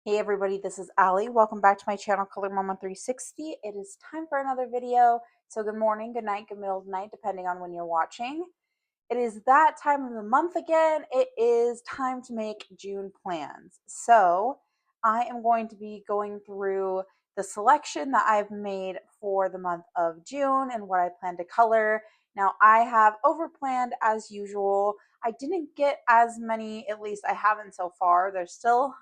Hey everybody, this is Ali. Welcome back to my channel, Color Mama 360. It is time for another video. So good morning, good night, good middle of the night, depending on when you're watching. It is that time of the month again. It is time to make June plans. So I am going to be going through the selection that I've made for the month of June and what I plan to color. Now I have overplanned as usual. I didn't get as many, at least I haven't so far. There's still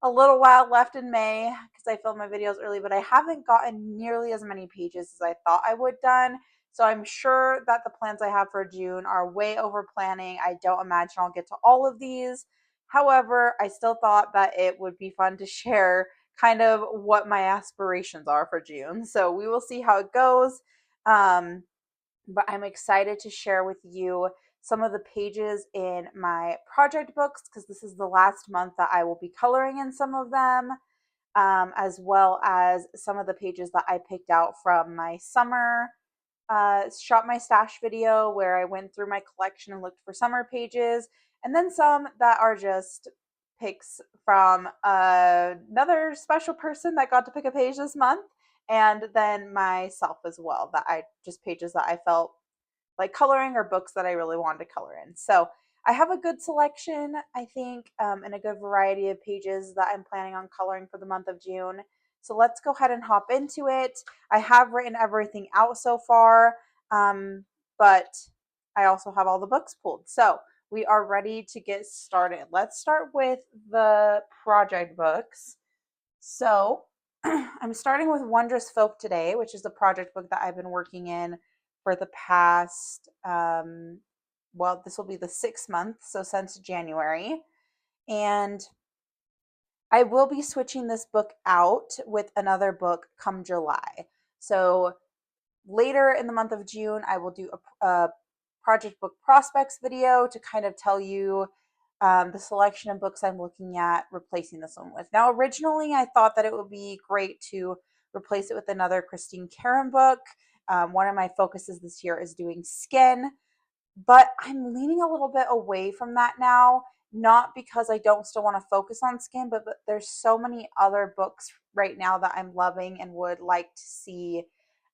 a little while left in May because I filmed my videos early, but I haven't gotten nearly as many pages as I thought I would done. So I'm sure that the plans I have for June are way over planning. I don't imagine I'll get to all of these. However, I still thought that it would be fun to share kind of what my aspirations are for June. So we will see how it goes. Um, but I'm excited to share with you some of the pages in my project books because this is the last month that I will be coloring in some of them, as well as some of the pages that I picked out from my summer shop my stash video where I went through my collection and looked for summer pages, and then some that are just pics from another special person that got to pick a page this month, and then myself as well, that I just pages that I felt like coloring or books that I really wanted to color in. So I have a good selection, I think, and a good variety of pages that I'm planning on coloring for the month of June. So let's go ahead and hop into it. I have written everything out so far, but I also have all the books pulled. So we are ready to get started. Let's start with the project books. So I'm starting with Wondrous Folk today, which is the project book that I've been working in for the past, well, this will be the 6 month, so since January. And I will be switching this book out with another book come July. So later in the month of June, I will do a project book prospects video to kind of tell you the selection of books I'm looking at replacing this one with. Now, originally, I thought that it would be great to replace it with another Christine Karen book. One of my focuses this year is doing skin, but I'm leaning a little bit away from that now, not because I don't still want to focus on skin, but there's so many other books right now that I'm loving and would like to see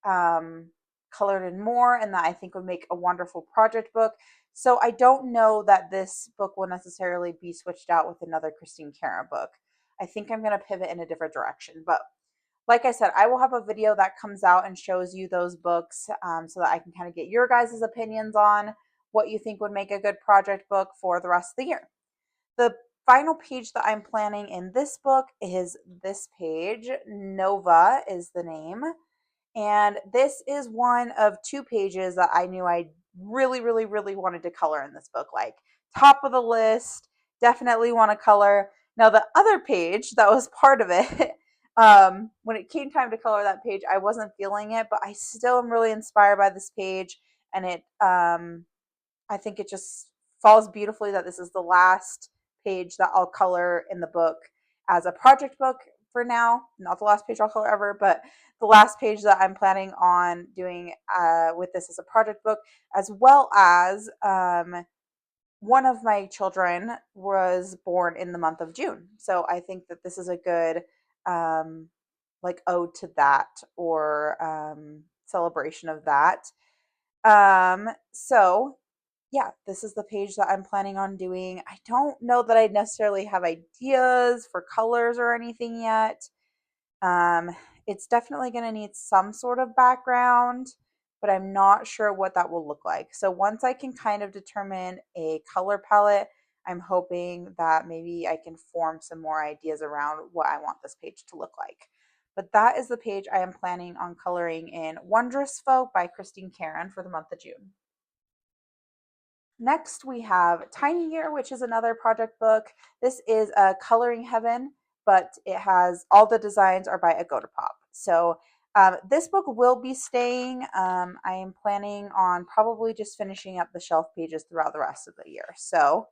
um, colored in more, and that I think would make a wonderful project book. So I don't know that this book will necessarily be switched out with another Christine Karen book. I think I'm going to pivot in a different direction, but like I said, I will have a video that comes out and shows you those books, so that I can kind of get your guys' opinions on what you think would make a good project book for the rest of the year. The final page that I'm planning in this book is this page. Nova is the name. And this is one of two pages that I knew I really, really, really wanted to color in this book. Like, top of the list, definitely want to color. Now, the other page that was part of it, when it came time to color that page, I wasn't feeling it, but I still am really inspired by this page. And I think it just falls beautifully that this is the last page that I'll color in the book as a project book for now. Not the last page I'll color ever, but the last page that I'm planning on doing with this as a project book, as well as one of my children was born in the month of June. So I think that this is a good like ode to that, or celebration of that. So yeah, this is the page that I'm planning on doing. I don't know that I necessarily have ideas for colors or anything yet. Um, it's definitely going to need some sort of background, but I'm not sure what that will look like. So once I can kind of determine a color palette, I'm hoping that maybe I can form some more ideas around what I want this page to look like. But that is the page I am planning on coloring in Wondrous Folk by Christine Karen for the month of June. Next, we have Tiny Year, which is another project book. This is a coloring heaven, but it has all the designs are by Pop. So this book will be staying. I am planning on probably just finishing up the shelf pages throughout the rest of the year. So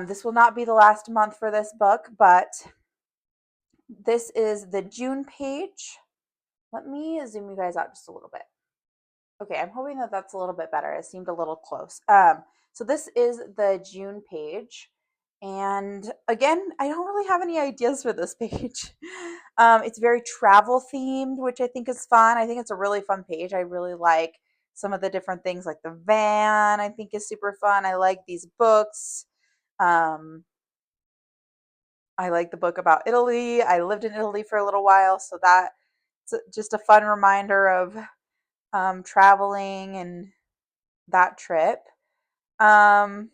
this will not be the last month for this book, but this is the June page. Let me zoom you guys out just a little bit. Okay, I'm hoping that that's a little bit better. It seemed a little close. So this is the June page, And again, I don't really have any ideas for this page. It's very travel themed, which I think is fun. I think it's a really fun page. I really like some of the different things, like the van, I think is super fun. I like these books. Um, I like the book about Italy. I lived in Italy for a little while, so that's just a fun reminder of traveling and that trip. Um,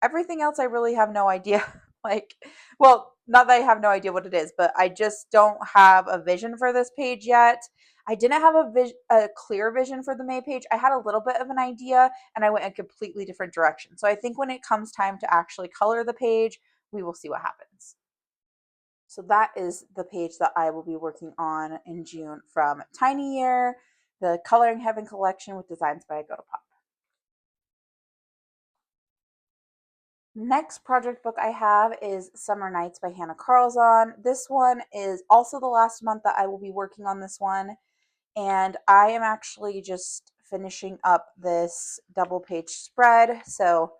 Everything else, I really have no idea. Like, well, not that I have no idea what it is, but I just don't have a vision for this page yet. I didn't have a clear vision for the May page. I had a little bit of an idea and I went a completely different direction. So I think when it comes time to actually color the page, we will see what happens. So that is the page that I will be working on in June from Tiny Year, the Coloring Heaven collection with designs by Go to Pop. Next project book I have is Summer Nights by Hannah Carlzon. This one is also the last month that I will be working on this one. And I am actually just finishing up this double page spread. So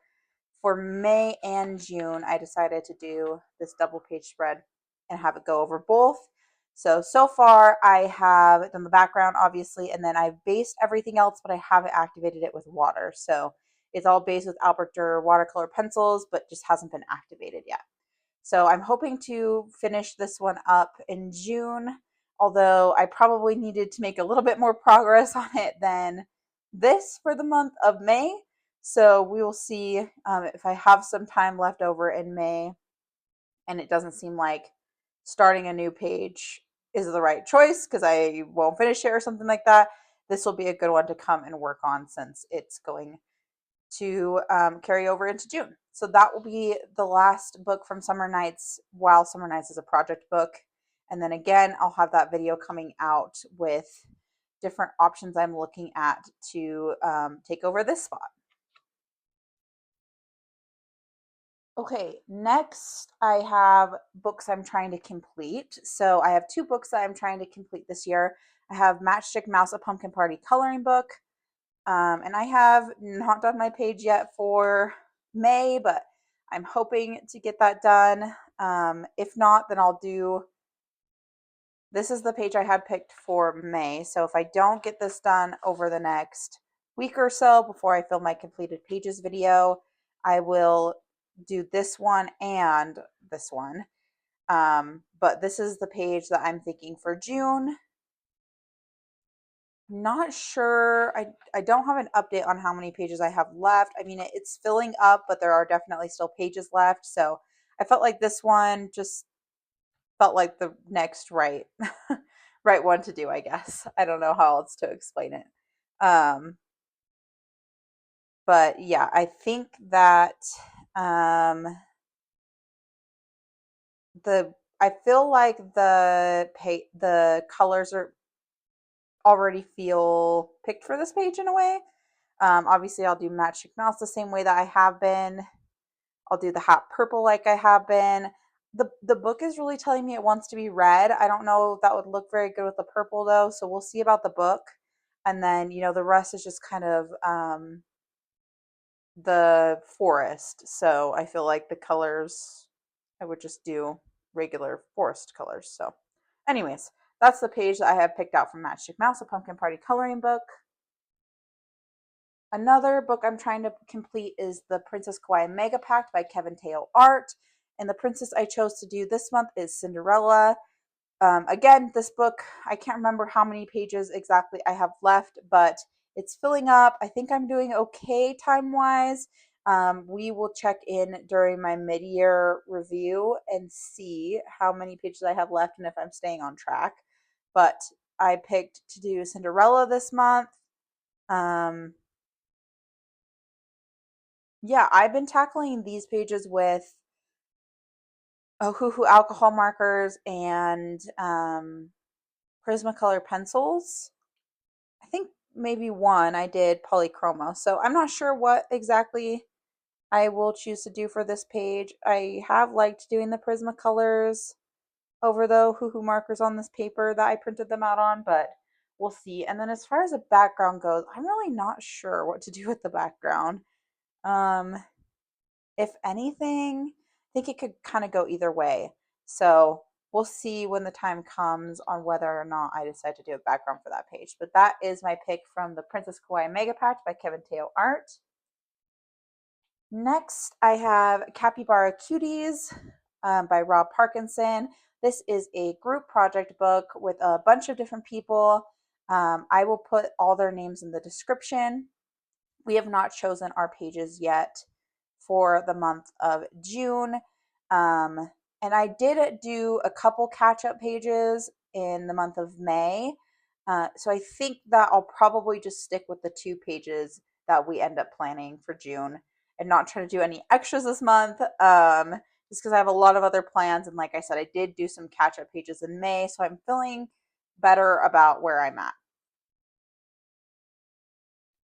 for May and June, I decided to do this double page spread and have it go over both. So far I have done the background, obviously, and then I've based everything else, but I haven't activated it with water. So it's all based with Albert Durr watercolor pencils, but just hasn't been activated yet. So I'm hoping to finish this one up in June, although I probably needed to make a little bit more progress on it than this for the month of May. So we will see if I have some time left over in May and it doesn't seem like starting a new page is the right choice because I won't finish it or something like that. This will be a good one to come and work on since it's going to carry over into June. So that will be the last book from Summer Nights while Summer Nights is a project book. And then again, I'll have that video coming out with different options I'm looking at to take over this spot. Okay, next I have books I'm trying to complete. So I have two books that I'm trying to complete this year. I have Matchstick Mouse, a Pumpkin Party coloring book. And I have not done my page yet for May, but I'm hoping to get that done. If not, then I'll do, this is the page I had picked for May. So if I don't get this done over the next week or so before I film my completed pages video, I will do this one and this one. But this is the page that I'm thinking for June. Not sure. I don't have an update on how many pages I have left. I mean, it's filling up, but there are definitely still pages left. So I felt like this one just felt like the next right one to do, I guess. I don't know how else to explain it. But yeah, I think that um I feel like the colors are already feel picked for this page in a way. Obviously, I'll do Matchstick Mouse the same way that I have been. I'll do the hot purple like I have been. The book is really telling me it wants to be red. I don't know if that would look very good with the purple though, so we'll see about the book. And then, the rest is just kind of the forest. So I feel like the colors, I would just do regular forest colors. So anyways, that's the page that I have picked out from Matchstick Mouse, a Pumpkin Party coloring book. Another book I'm trying to complete is the Princess Kawaii Mega Pact by Kevin Teo Art. And the princess I chose to do this month is Cinderella. Again, this book, I can't remember how many pages exactly I have left, but it's filling up. I think I'm doing okay time-wise. We will check in during my mid-year review and see how many pages I have left and if I'm staying on track. But I picked to do Cinderella this month. Yeah, I've been tackling these pages with Ohuhu alcohol markers and Prismacolor pencils. I think maybe one I did polychroma. So I'm not sure what exactly I will choose to do for this page. I have liked doing the Prismacolors over the Ohuhu markers on this paper that I printed them out on, but we'll see. And then as far as the background goes, I'm really not sure what to do with the background. If anything, think it could kind of go either way. So we'll see when the time comes on whether or not I decide to do a background for that page. But that is my pick from the Princess Kawaii Mega Patch by Kevin Teo Art. Next, I have Capybara Cuties by Rob Parkinson. This is a group project book with a bunch of different people. I will put all their names in the description. We have not chosen our pages yet for the month of June. And I did do a couple catch up pages in the month of May. So I think that I'll probably just stick with the 2 pages that we end up planning for June and not try to do any extras this month. Just because I have a lot of other plans. And like I said, I did do some catch up pages in May. So I'm feeling better about where I'm at.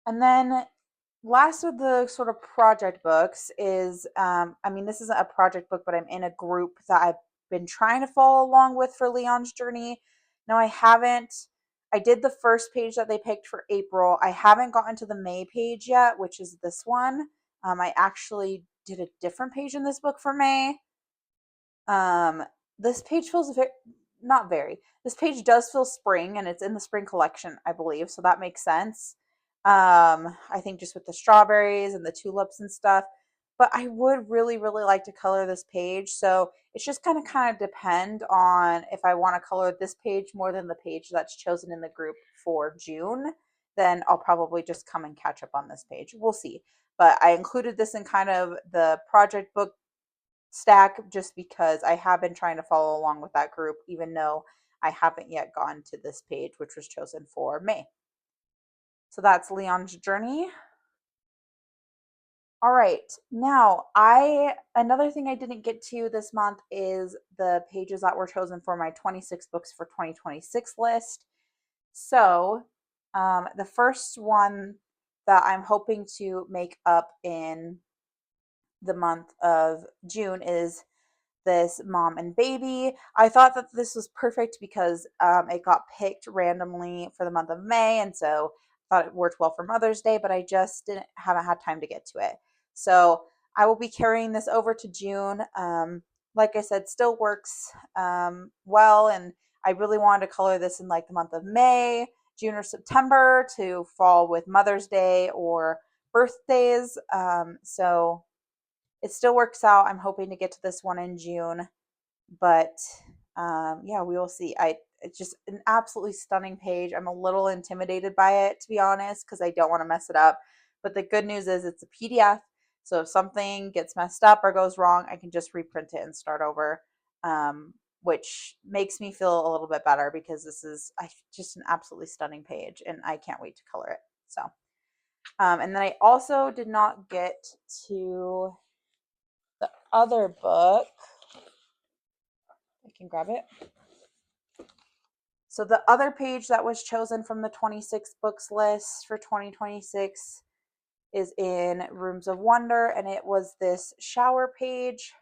And then last of the sort of project books is I mean, this isn't a project book, but I'm in a group that I've been trying to follow along with for Leon's journey. Now I haven't, I did the first page that they picked for April. I haven't gotten to the May page yet, which is this one. I actually did a different page in this book for May. um, this page feels very, not very. This page does feel spring, and it's in the spring collection, I believe, so that makes sense. I think just with the strawberries and the tulips and stuff. But I would really, really like to color this page, so it's just kind of depend on if I want to color this page more than the page that's chosen in the group for June. Then I'll probably just come and catch up on this page. We'll see. But I included this in kind of the project book stack just because I have been trying to follow along with that group, even though I haven't yet gone to this page, which was chosen for May. So that's Leon's journey. All right. Now, another thing I didn't get to this month is the pages that were chosen for my 26 books for 2026 list. So, the first one that I'm hoping to make up in the month of June is this mom and baby. I thought that this was perfect because it got picked randomly for the month of May, and so I thought it worked well for Mother's Day, but I just haven't had time to get to it. So I will be carrying this over to June. Like I said, still works well, and I really wanted to color this in like the month of May, June, or September to fall with Mother's Day or birthdays. So it still works out. I'm hoping to get to this one in June, but yeah, we will see. It's just an absolutely stunning page. I'm a little intimidated by it, to be honest, because I don't want to mess it up. But the good news is it's a PDF, so if something gets messed up or goes wrong, I can just reprint it and start over, which makes me feel a little bit better because this is just an absolutely stunning page, and I can't wait to color it. So, and then I also did not get to the other book. I can grab it. So the other page that was chosen from the 26 books list for 2026 is in Rooms of Wonder, and it was this shower page.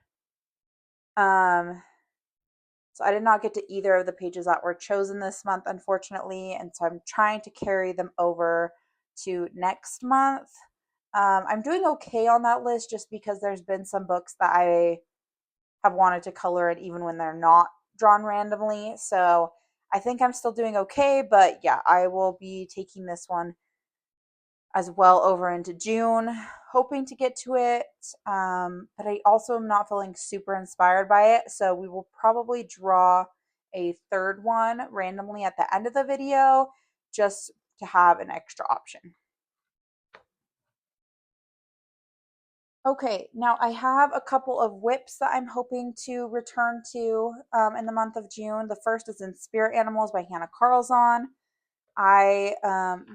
So I did not get to either of the pages that were chosen this month, unfortunately, and so I'm trying to carry them over to next month. I'm doing okay on that list just because there's been some books that I have wanted to color it even when they're not drawn randomly. So I think I'm still doing okay, but yeah, I will be taking this one as well over into June, hoping to get to it. But I also am not feeling super inspired by it. So we will probably draw a third one randomly at the end of the video just to have an extra option. Okay, now I have a couple of whips that I'm hoping to return to in the month of June. The first is in Spirit Animals by Hannah Carlzon.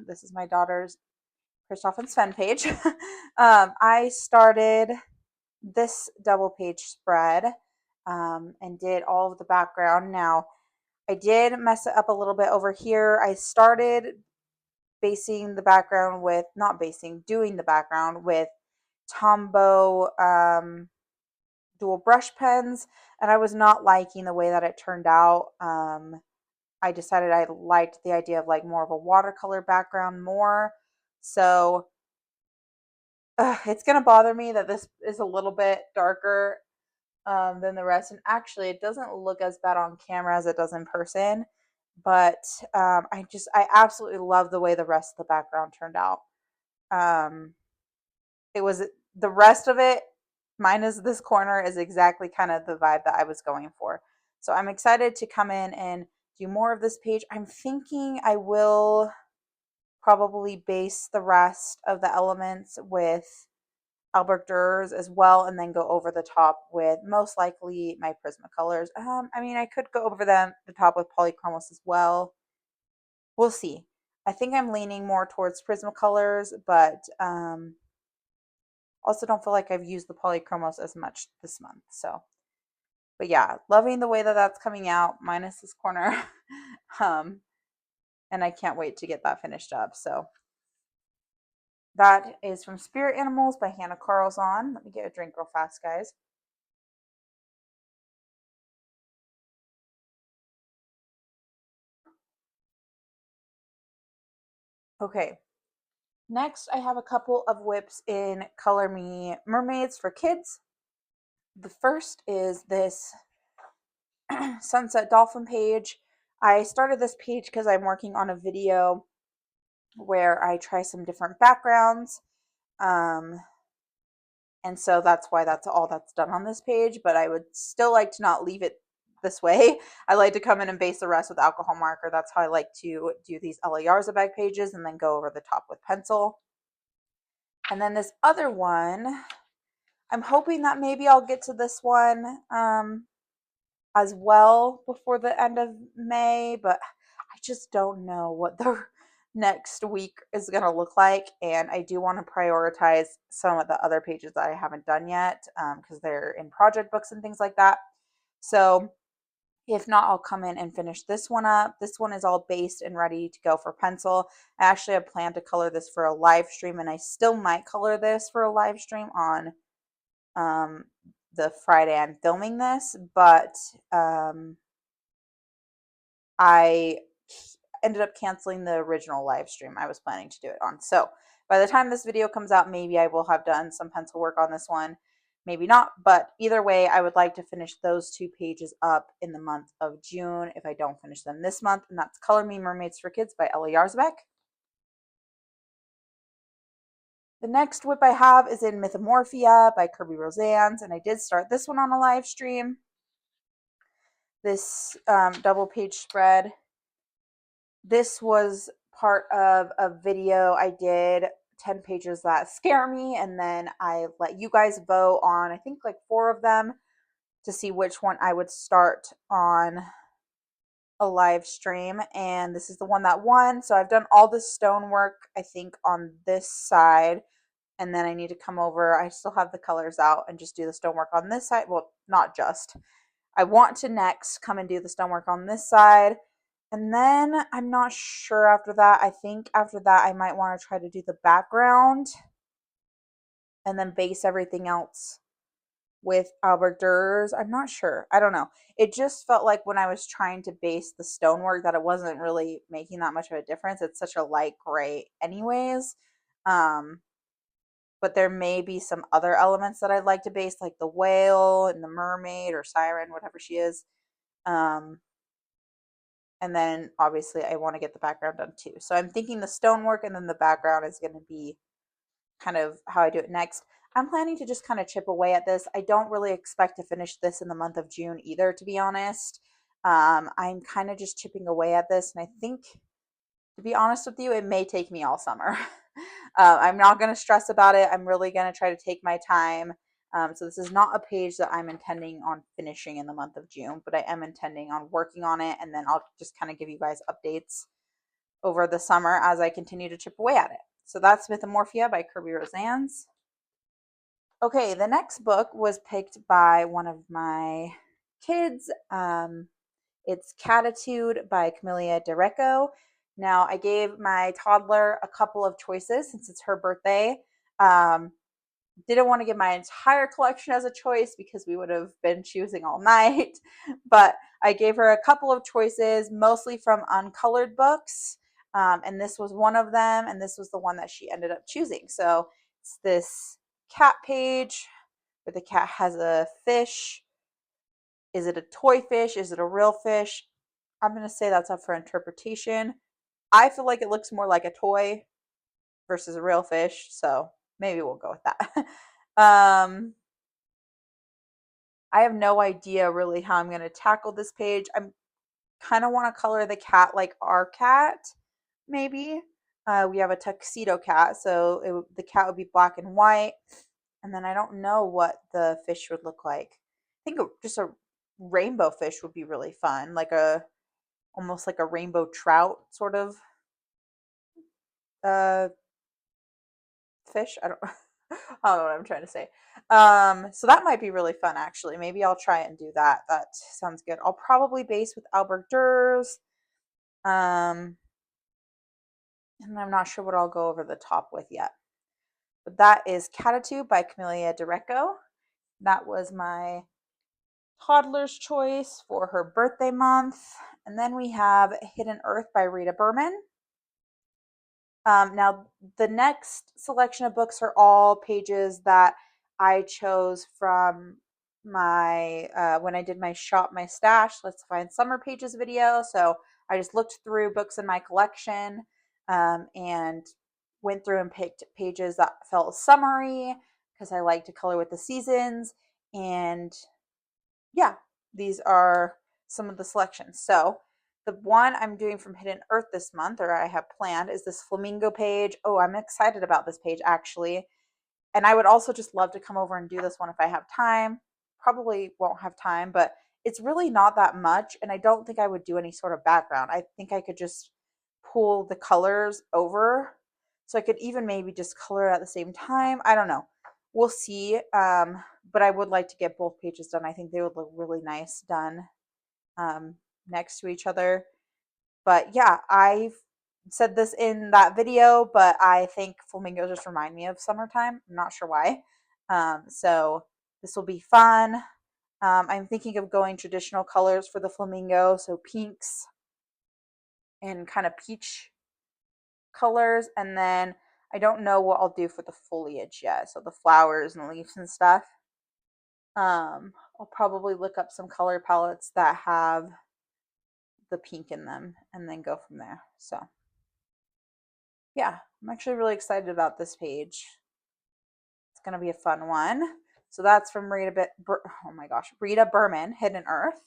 This is my daughter's Kristoff and Sven page. I started this double page spread and did all of the background. Now, I did mess it up a little bit over here. I started basing the background with, not basing, doing the background with Tombow dual brush pens, and I was not liking the way that it turned out. I decided I liked the idea of like more of a watercolor background more. So it's going to bother me that this is a little bit darker than the rest. And actually, it doesn't look as bad on camera as it does in person. But I absolutely love the way the rest of the background turned out. Um, it was the rest of it, minus this corner, is exactly kind of the vibe that I was going for. So I'm excited to come in and do more of this page. I'm thinking I will probably base the rest of the elements with Albert Durers as well, and then go over the top with most likely my Prismacolors. I mean, I could go over the top with Polychromos as well. We'll see. I think I'm leaning more towards Prismacolors, but also don't feel like I've used the Polychromos as much this month. So, but yeah, loving the way that that's coming out, minus this corner. um, and I can't wait to get that finished up. So that is from Spirit Animals by Hannah Carlson. Let me get a drink real fast, guys. Okay, next I have a couple of whips in Color Me Mermaids for kids. The first is this Sunset Dolphin page. I started this page because I'm working on a video where I try some different backgrounds. And so that's why that's all that's done on this page, but I would still like to not leave it this way. I like to come in and base the rest with alcohol marker. That's how I like to do these Ella Yarzabag pages, and then go over the top with pencil. And then this other one, I'm hoping that maybe I'll get to this one as well before the end of May, but I just don't know what the next week is going to look like. And I do want to prioritize some of the other pages that I haven't done yet because they're in project books and things like that. So if not, I'll come in and finish this one up. This one is all based and ready to go for pencil. I actually have planned to color this for a live stream, and I still might color this for a live stream on the Friday I'm filming this, but I ended up canceling the original live stream I was planning to do it on. So by the time this video comes out, maybe I will have done some pencil work on this one, maybe not, but either way, I would like to finish those two pages up in the month of June if I don't finish them this month, and that's Color Me Mermaids for Kids by Ella Yarzabek. The next whip I have is in Mythomorphia by Kirby Rosannes, and I did start this one on a live stream. This double page spread. This was part of a video I did, 10 pages that scare me, and then I let you guys vote on, I think, like 4 of them to see which one I would start on a live stream, and this is the one that won. So I've done all the stonework, I think, on this side, and then I need to come over. I still have the colors out and just do the stonework on this side. Well, not just. I want to next come and do the stonework on this side. And then I'm not sure after that. I think after that I might want to try to do the background and then base everything else with Albert Durers. I'm not sure. I don't know. It just felt like when I was trying to base the stonework that it wasn't really making that much of a difference. It's such a light gray anyways. But there may be some other elements that I'd like to base, like the whale and the mermaid or siren, whatever she is. And then obviously I want to get the background done too. So I'm thinking the stonework and then the background is going to be kind of how I do it next. I'm planning to just kind of chip away at this. I don't really expect to finish this in the month of June either, to be honest. I'm kind of just chipping away at this, and I think, to be honest with you, it may take me all summer. I'm not going to stress about it. I'm really going to try to take my time. So this is not a page that I'm intending on finishing in the month of June, but I am intending on working on it, and then I'll just kind of give you guys updates over the summer as I continue to chip away at it. So that's Mythomorphia by Kirby Rosannes. Okay, the next book was picked by one of my kids. It's Catitude by Camelia Dereco. Now, I gave my toddler a couple of choices since it's her birthday. Didn't want to give my entire collection as a choice because we would have been choosing all night, but I gave her a couple of choices, mostly from uncolored books, and this was one of them, and this was the one that she ended up choosing. So it's this cat page where the cat has a fish Is it a toy fish? Is it a real fish? I'm going to say that's up for interpretation. I feel like it looks more like a toy versus a real fish, so maybe we'll go with that. I have no idea really how I'm going to tackle this page. I'm kind of want to color the cat like our cat, maybe. We have a tuxedo cat, so the cat would be black and white. And then I don't know what the fish would look like. I think just a rainbow fish would be really fun, like almost like a rainbow trout sort of uh fish. I don't I don't know what I'm trying to say. So that might be really fun actually. Maybe I'll try it and do that. That sounds good. I'll probably base with Albert Durs. Um, and I'm not sure what I'll go over the top with yet. But that is Catatube by Camellia Direco. That was my toddler's choice for her birthday month. And then we have Hidden Earth by Rita Berman. Now, the next selection of books are all pages that I chose from my when I did my shop my stash. Let's find summer pages video. So I just looked through books in my collection and went through and picked pages that felt summery because I like to color with the seasons. And yeah, these are some of the selections. So the one I'm doing from Hidden Earth this month, or I have planned, is this flamingo page. Oh, I'm excited about this page actually. And I would also just love to come over and do this one if I have time. Probably won't have time, but it's really not that much. And I don't think I would do any sort of background. I think I could just pull the colors over. So I could even maybe just color at the same time. I don't know. We'll see. But I would like to get both pages done. I think they would look really nice done um, next to each other. But yeah, I said this in that video, but I think flamingos just remind me of summertime. I'm not sure why. So this will be fun. I'm thinking of going traditional colors for the flamingo, so pinks and kind of peach colors. And then I don't know what I'll do for the foliage yet, so the flowers and the leaves and stuff. I'll probably look up some color palettes that have the pink in them and then go from there. So yeah, I'm actually really excited about this page. It's going to be a fun one. So that's from Rita Berman, Hidden Earth.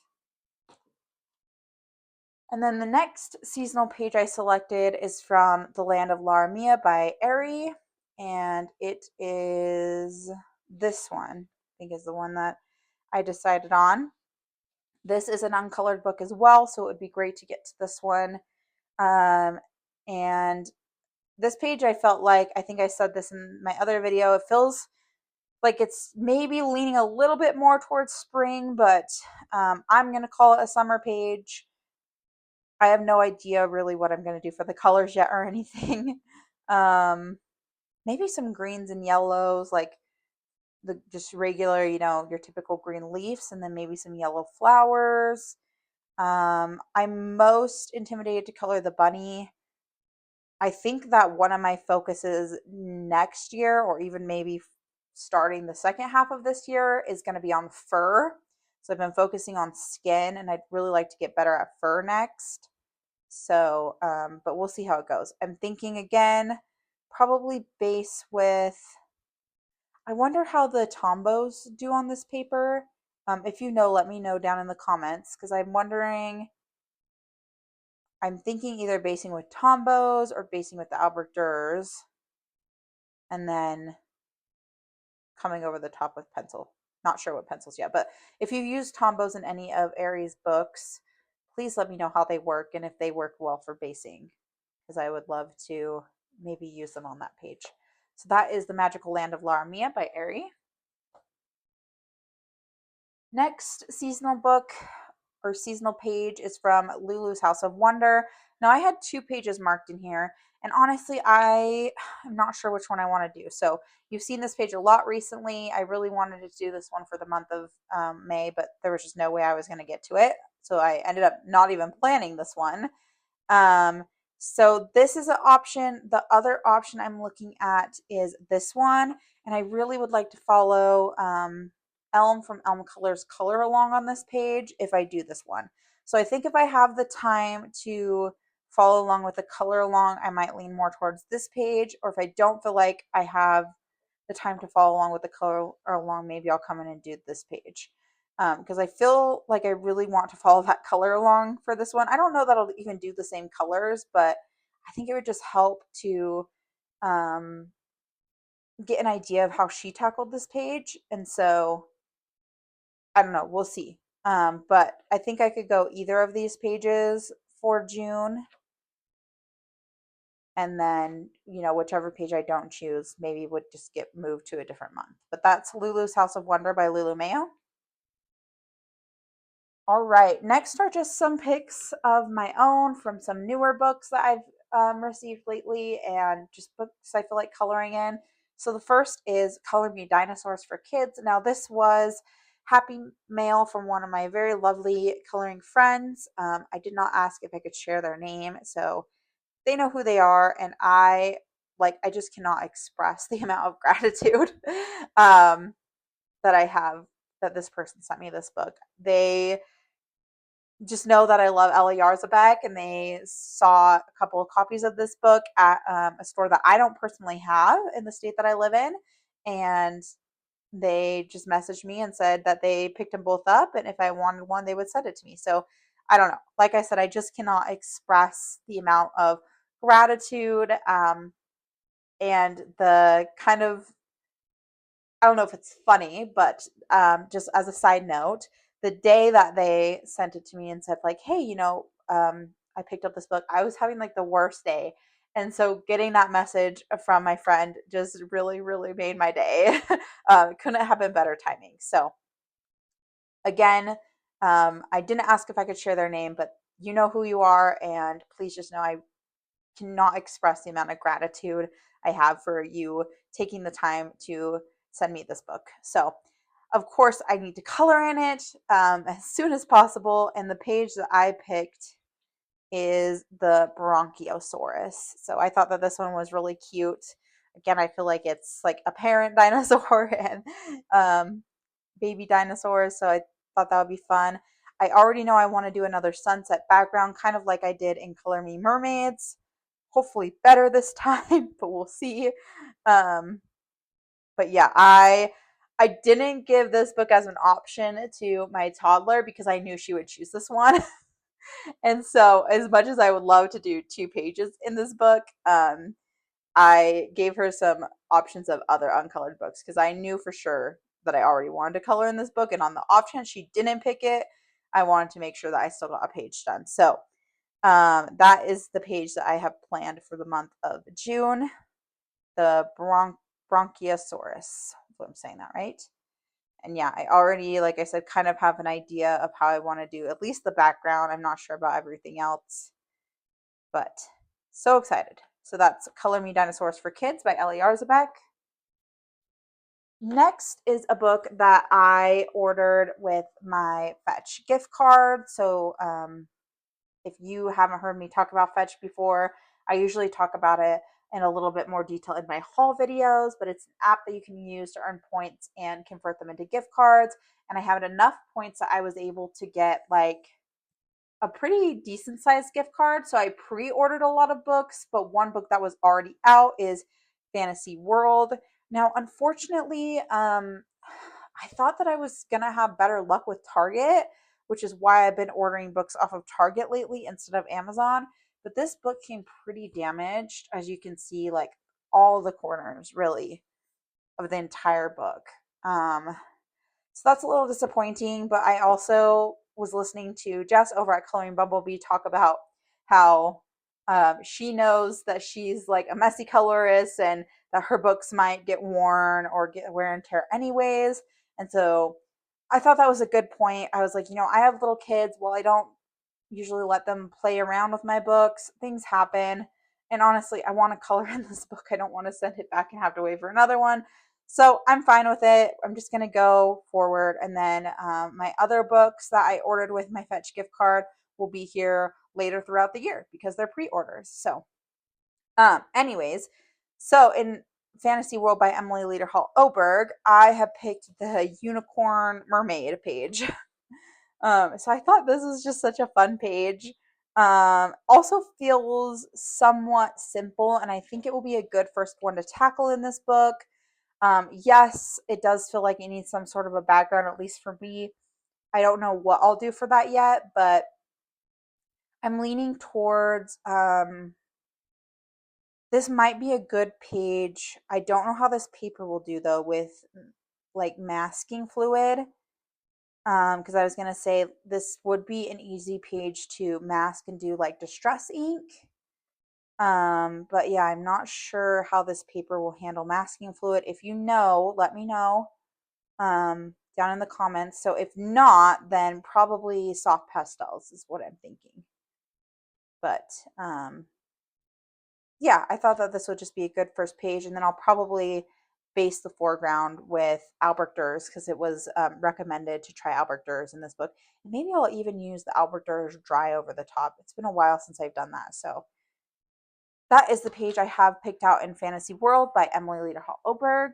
And then the next seasonal page I selected is from The Land of Laramia by Ari, and it is this one. I think is the one that I decided on. This is an uncolored book as well, so it would be great to get to this one. And this page, I felt like, I think I said this in my other video, it feels like it's maybe leaning a little bit more towards spring, but I'm going to call it a summer page. I have no idea really what I'm going to do for the colors yet or anything. Maybe some greens and yellows, like the just regular, your typical green leaves, and then maybe some yellow flowers. I'm most intimidated to color the bunny. I think that one of my focuses next year, or even maybe starting the second half of this year, is going to be on fur. So I've been focusing on skin, and I'd really like to get better at fur next. So, but we'll see how it goes. I'm thinking again, probably base with, I wonder how the Tombos do on this paper. If you know, let me know down in the comments, because I'm wondering, I'm thinking either basing with Tombos or basing with the Albert Durs, and then coming over the top with pencil. Not sure what pencils yet, but if you've used Tombos in any of Ari's books, please let me know how they work and if they work well for basing, because I would love to maybe use them on that page. So that is The Magical Land of Laramia by Ari. Next seasonal book or seasonal page is from Lulu's House of Wonder. Now I had 2 pages marked in here, and honestly I'm not sure which one I want to do. So you've seen this page a lot recently. I really wanted to do this one for the month of May, but there was just no way I was going to get to it. So I ended up not even planning this one. So this is an option. The other option I'm looking at is this one, and I really would like to follow Elm from Elm Colors color along on this page if I do this one. So I think if I have the time to follow along with the color along, I might lean more towards this page. Or if I don't feel like I have the time to follow along with the color along, maybe I'll come in and do this page. Because I feel like I really want to follow that color along for this one. I don't know that I'll even do the same colors, but I think it would just help to um, get an idea of how she tackled this page. And so I don't know, we'll see. But I think I could go either of these pages for June. And then, whichever page I don't choose, maybe would just get moved to a different month. But that's Lulu's House of Wonder by Lulu Mayo. All right, next are just some pics of my own from some newer books that I've received lately and just books I feel like coloring in. So the first is Color Me Dinosaurs for Kids. Now, this was happy mail from one of my very lovely coloring friends. I did not ask if I could share their name, so they know who they are, and I just cannot express the amount of gratitude that I have that this person sent me this book. They just know that I love Ella Yarzabek, and they saw a couple of copies of this book at a store that I don't personally have in the state that I live in, and they just messaged me and said that they picked them both up, and if I wanted one, they would send it to me. So I don't know. Like I said, I just cannot express the amount of gratitude and the kind of, I don't know if it's funny, but just as a side note, the day that they sent it to me and said, like, hey, I picked up this book, I was having like the worst day. And so getting that message from my friend just really, really made my day. Couldn't have been better timing. So, again, I didn't ask if I could share their name, but you know who you are. And please just know I cannot express the amount of gratitude I have for you taking the time to send me this book. So, of course, I need to color in it as soon as possible. And the page that I picked is the Bronchiosaurus. So I thought that this one was really cute. Again, I feel like it's like a parent dinosaur and baby dinosaurs. So I thought that would be fun. I already know I want to do another sunset background, kind of like I did in Color Me Mermaids. Hopefully better this time, but we'll see. Um, but yeah, I didn't give this book as an option to my toddler because I knew she would choose this one. And so, as much as I would love to do 2 pages in this book, I gave her some options of other uncolored books because I knew for sure that I already wanted to color in this book. And on the off chance she didn't pick it, I wanted to make sure that I still got a page done. So, that is the page that I have planned for the month of June, the Bronchiosaurus. If I'm saying that right. And yeah, I already, like I said, kind of have an idea of how I want to do at least the background. I'm not sure about everything else, but so excited. So that's Color Me Dinosaurs for Kids by Ellie Yarzabek. Next is a book that I ordered with my Fetch gift card. So if you haven't heard me talk about Fetch before, I usually talk about it in a little bit more detail in my haul videos, but it's an app that you can use to earn points and convert them into gift cards. And I have enough points that I was able to get like a pretty decent sized gift card. So I pre-ordered a lot of books, but one book that was already out is Fantasy World. Now, unfortunately, I thought that I was gonna have better luck with Target, which is why I've been ordering books off of Target lately instead of Amazon. But this book came pretty damaged, as you can see, like all the corners really of the entire book. So that's a little disappointing, but I also was listening to Jess over at Coloring Bumblebee talk about how she knows that she's like a messy colorist and that her books might get worn or get wear and tear anyways. And so I thought that was a good point. I was like, I have little kids. Well, I don't usually let them play around with my books. Things happen. And honestly, I want to color in this book. I don't want to send it back and have to wait for another one. So I'm fine with it. I'm just going to go forward. And then my other books that I ordered with my Fetch gift card will be here later throughout the year because they're pre orders. So, anyways, so in Fantasy World by Emily Leader Hall Oberg, I have picked the Unicorn Mermaid page. So I thought this was just such a fun page. Also feels somewhat simple, and I think it will be a good first one to tackle in this book. Yes, it does feel like it needs some sort of a background, at least for me. I don't know what I'll do for that yet, but I'm leaning towards this might be a good page. I don't know how this paper will do though with like masking fluid. Because I was gonna say this would be an easy page to mask and do like distress ink. But yeah, I'm not sure how this paper will handle masking fluid. If you know, let me know down in the comments. So if not, then probably soft pastels is what I'm thinking. But yeah, I thought that this would just be a good first page, and then I'll probably base the foreground with Albert Dur's because it was recommended to try Albert Dur's in this book. And maybe I'll even use the Albert Dur's dry over the top. It's been a while since I've done that, so that is the page I have picked out in Fantasy World by Emily Leda Hall Oberg.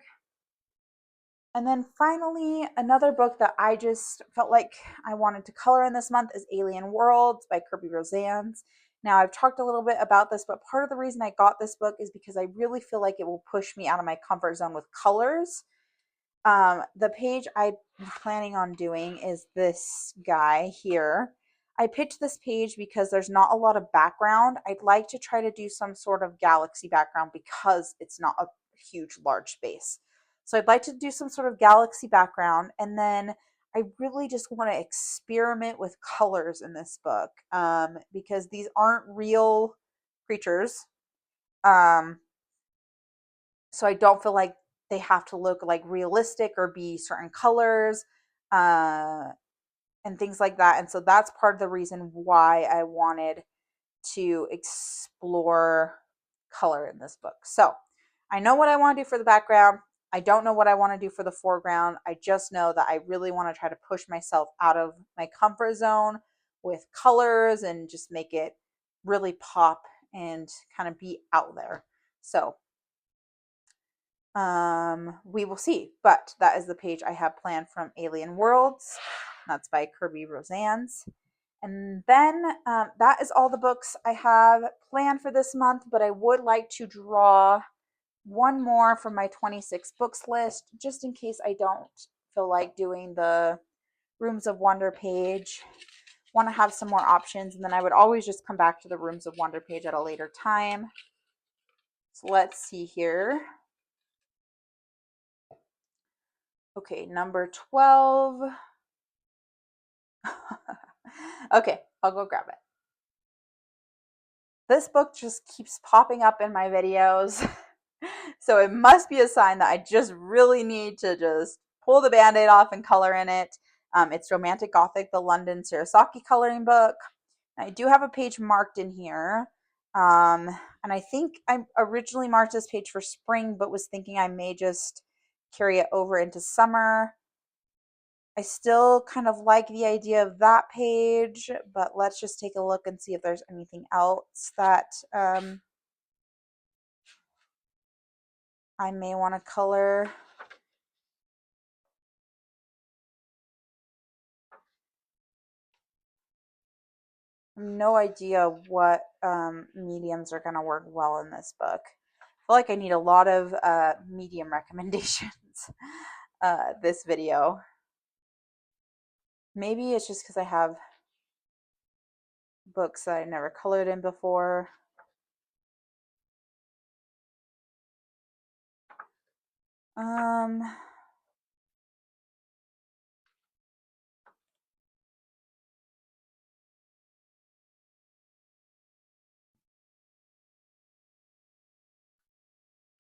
And then finally, another book that I just felt like I wanted to color in this month is Alien Worlds by Kirby Rosannes. Now, I've talked a little bit about this, but part of the reason I got this book is because I really feel like it will push me out of my comfort zone with colors. The page I'm planning on doing is this guy here. I picked this page because there's not a lot of background. I'd like to try to do some sort of galaxy background because it's not a huge, large space. So I'd like to do some sort of galaxy background, and then I really just want to experiment with colors in this book because these aren't real creatures. Um, so I don't feel like they have to look like realistic or be certain colors uh, and things like that. And so that's part of the reason why I wanted to explore color in this book. So I know what I want to do for the background. I don't know what I want to do for the foreground. I just know that I really want to try to push myself out of my comfort zone with colors and just make it really pop and kind of be out there. So we will see. But that is the page I have planned from Alien Worlds. That's by Kirby Rosannes. And then that is all the books I have planned for this month, but I would like to draw one more from my 26 books list, just in case I don't feel like doing the Rooms of Wonder page. Want to have some more options, and then I would always just come back to the Rooms of Wonder page at a later time. So let's see here. Okay, number 12. Okay, I'll go grab it. This book just keeps popping up in my videos. So it must be a sign that I just really need to just pull the band-aid off and color in it. It's Romantic Gothic, the London Sarasaki coloring book. I do have a page marked in here. And I think I originally marked this page for spring, but was thinking I may just carry it over into summer. I still kind of like the idea of that page, but let's just take a look and see if there's anything else that I may want to color. No idea what mediums are going to work well in this book. I feel like I need a lot of medium recommendations this video. Maybe it's just because I have books that I never colored in before.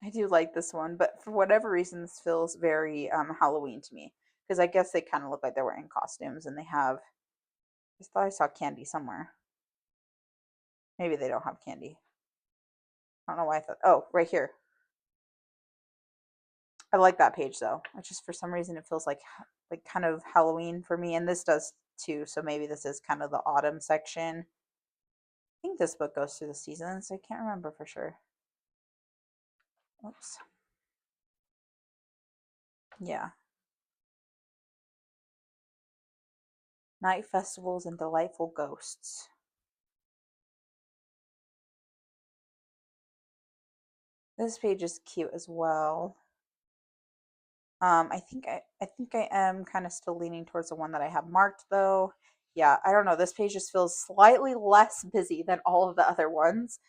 I do like this one, but for whatever reason, this feels very Halloween to me. Because I guess they kind of look like they're wearing costumes and they have. I thought I saw candy somewhere. Maybe they don't have candy. I don't know why I thought. Oh, right here. I like that page though. It's just for some reason it feels like kind of Halloween for me, and this does too. So maybe this is kind of the autumn section. I think this book goes through the seasons. I can't remember for sure. Oops. Yeah. Night festivals and delightful ghosts. This page is cute as well. I think I am kind of still leaning towards the one that I have marked though. Yeah, I don't know. This page just feels slightly less busy than all of the other ones.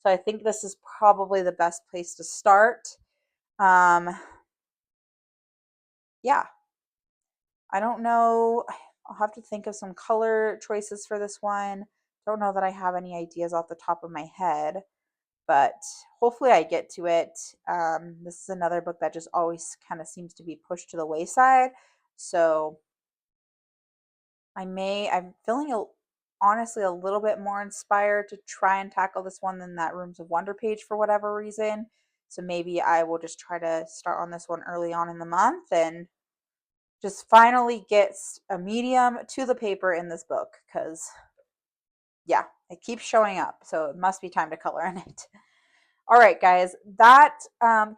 So I think this is probably the best place to start. Um, yeah, I don't know. I'll have to think of some color choices for this one. Don't know that I have any ideas off the top of my head, but hopefully I get to it. This is another book that just always kind of seems to be pushed to the wayside. So I'm feeling honestly a little bit more inspired to try and tackle this one than that Rooms of Wonder page for whatever reason. So maybe I will just try to start on this one early on in the month and just finally get a medium to the paper in this book because, yeah, it keeps showing up. So it must be time to color in it. All right, guys, that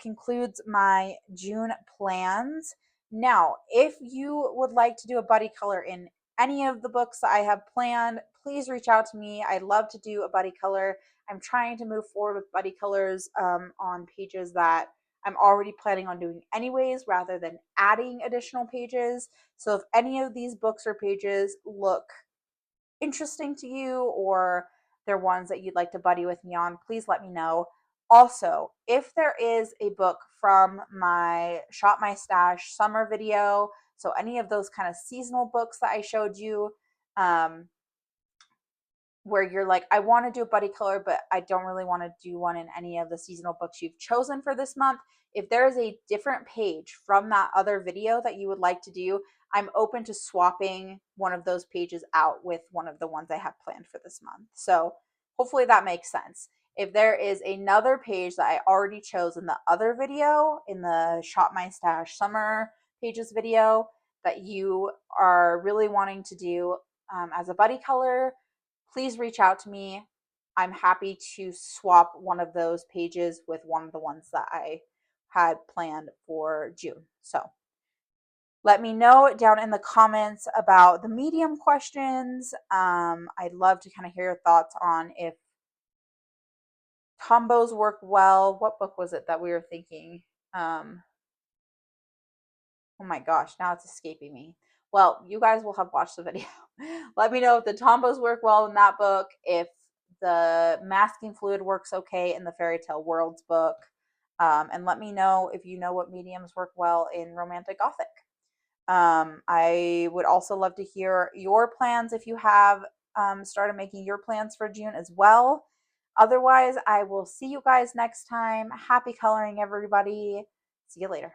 concludes my June plans. Now, if you would like to do a buddy color in any of the books that I have planned, please reach out to me. I'd love to do a buddy color. I'm trying to move forward with buddy colors on pages that I'm already planning on doing anyways, rather than adding additional pages. So if any of these books or pages look interesting to you or they're ones that you'd like to buddy with me on, please let me know. Also, if there is a book from my Shop My Stash summer video, so any of those kind of seasonal books that I showed you, um, where you're like, I want to do a buddy color, but I don't really want to do one in any of the seasonal books you've chosen for this month. If there is a different page from that other video that you would like to do, I'm open to swapping one of those pages out with one of the ones I have planned for this month. So hopefully that makes sense. If there is another page that I already chose in the other video, in the Shop My Stash summer pages video, that you are really wanting to do as a buddy color, please reach out to me. I'm happy to swap one of those pages with one of the ones that I had planned for June. So let me know down in the comments about the medium questions. I'd love to kind of hear your thoughts on if combos work well. What book was it that we were thinking? Um, Oh my gosh, now it's escaping me. Well, you guys will have watched the video. Let me know if the tombos work well in that book, if the masking fluid works okay in the Fairy Tale Worlds book, and let me know if you know what mediums work well in Romantic Gothic. I would also love to hear your plans if you have started making your plans for June as well. Otherwise, I will see you guys next time. Happy coloring, everybody. See you later.